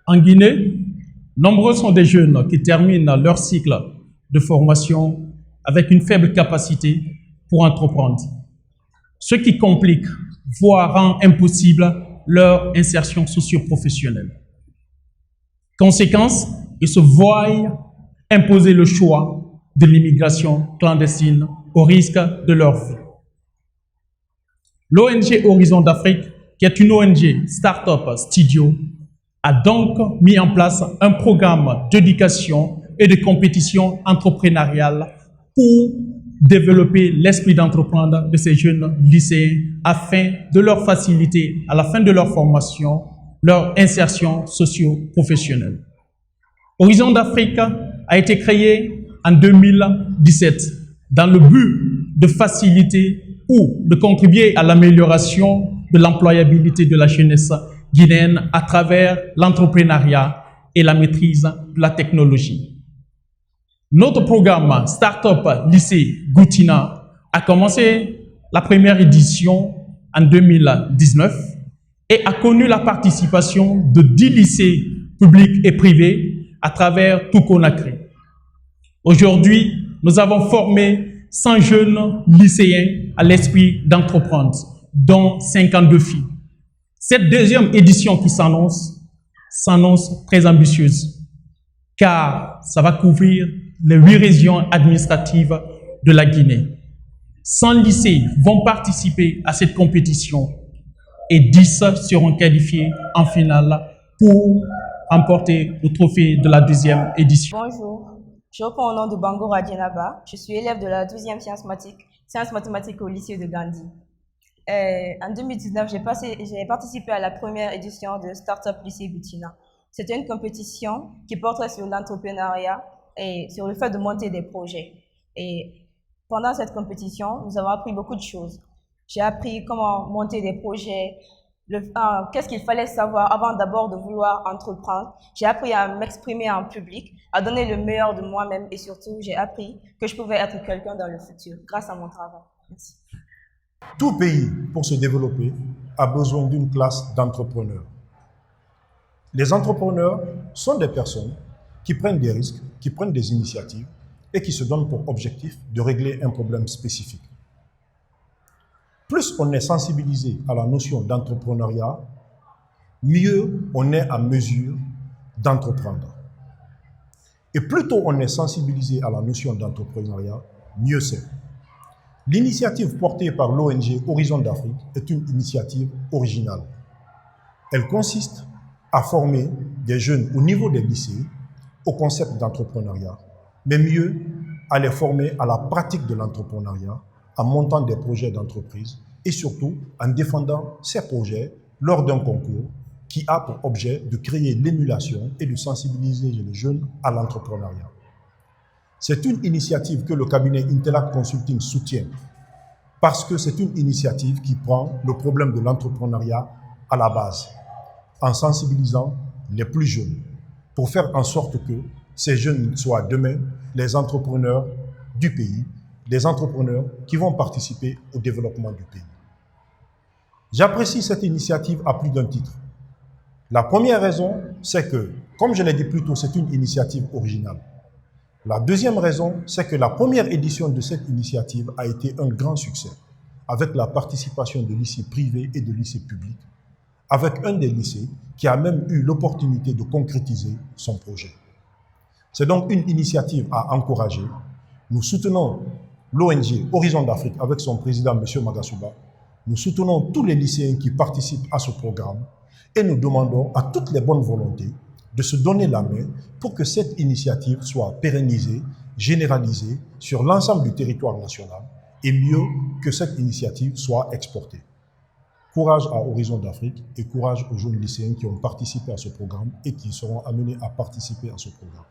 En Guinée, nombreux sont des jeunes qui terminent leur cycle de formation avec une faible capacité pour entreprendre, ce qui complique, voire rend impossible leur insertion socio-professionnelle. Conséquence, ils se voient imposer le choix de l'immigration clandestine au risque de leur vie. L'ONG Horizon d'Afrique, qui est une ONG Startup Studio, a donc mis en place un programme d'éducation et de compétition entrepreneuriale pour développer l'esprit d'entreprendre de ces jeunes lycéens afin de leur faciliter, à la fin de leur formation, leur insertion socio-professionnelle. Horizon d'Afrique a été créé en 2017 dans le but de faciliter ou de contribuer à l'amélioration de l'employabilité de la jeunesse guinéenne à travers l'entrepreneuriat et la maîtrise de la technologie. Notre programme Startup Lycée Goutina a commencé la première édition en 2019 et a connu la participation de 10 lycées publics et privés à travers tout Conakry. Aujourd'hui, nous avons formé 100 jeunes lycéens à l'esprit d'entreprendre, dont 52 filles. Cette deuxième édition qui s'annonce très ambitieuse, car ça va couvrir les 8 régions administratives de la Guinée. 100 lycées vont participer à cette compétition et 10 seront qualifiés en finale pour remporter le trophée de la deuxième édition. Bonjour, je reprends au nom de Bangoura Djenaba. Je suis élève de la 12e sciences mathématiques au lycée de Gandhi. En 2019, j'ai participé à la première édition de Startup Lycée Goutina. C'était une compétition qui portait sur l'entrepreneuriat et sur le fait de monter des projets. Et pendant cette compétition, nous avons appris beaucoup de choses. J'ai appris comment monter des projets, qu'est-ce qu'il fallait savoir avant d'abord de vouloir entreprendre. J'ai appris à m'exprimer en public, à donner le meilleur de moi-même et surtout, j'ai appris que je pouvais être quelqu'un dans le futur grâce à mon travail. Merci. Tout pays, pour se développer, a besoin d'une classe d'entrepreneurs. Les entrepreneurs sont des personnes qui prennent des risques, qui prennent des initiatives et qui se donnent pour objectif de régler un problème spécifique. Plus on est sensibilisé à la notion d'entrepreneuriat, mieux on est en mesure d'entreprendre. Et plus tôt on est sensibilisé à la notion d'entrepreneuriat, mieux c'est. L'initiative portée par l'ONG Horizon d'Afrique est une initiative originale. Elle consiste à former des jeunes au niveau des lycées au concept d'entrepreneuriat, mais mieux à les former à la pratique de l'entrepreneuriat en montant des projets d'entreprise et surtout en défendant ces projets lors d'un concours qui a pour objet de créer l'émulation et de sensibiliser les jeunes à l'entrepreneuriat. C'est une initiative que le cabinet Intellect Consulting soutient parce que c'est une initiative qui prend le problème de l'entrepreneuriat à la base en sensibilisant les plus jeunes pour faire en sorte que ces jeunes soient demain les entrepreneurs du pays, des entrepreneurs qui vont participer au développement du pays. J'apprécie cette initiative à plus d'un titre. La première raison, c'est que, comme je l'ai dit plus tôt, c'est une initiative originale. La deuxième raison, c'est que la première édition de cette initiative a été un grand succès, avec la participation de lycées privés et de lycées publics, avec un des lycées qui a même eu l'opportunité de concrétiser son projet. C'est donc une initiative à encourager. Nous soutenons l'ONG Horizon d'Afrique avec son président, M. Magasuba. Nous soutenons tous les lycéens qui participent à ce programme et nous demandons à toutes les bonnes volontés de se donner la main pour que cette initiative soit pérennisée, généralisée sur l'ensemble du territoire national et mieux que cette initiative soit exportée. Courage à Horizon d'Afrique et courage aux jeunes lycéens qui ont participé à ce programme et qui seront amenés à participer à ce programme.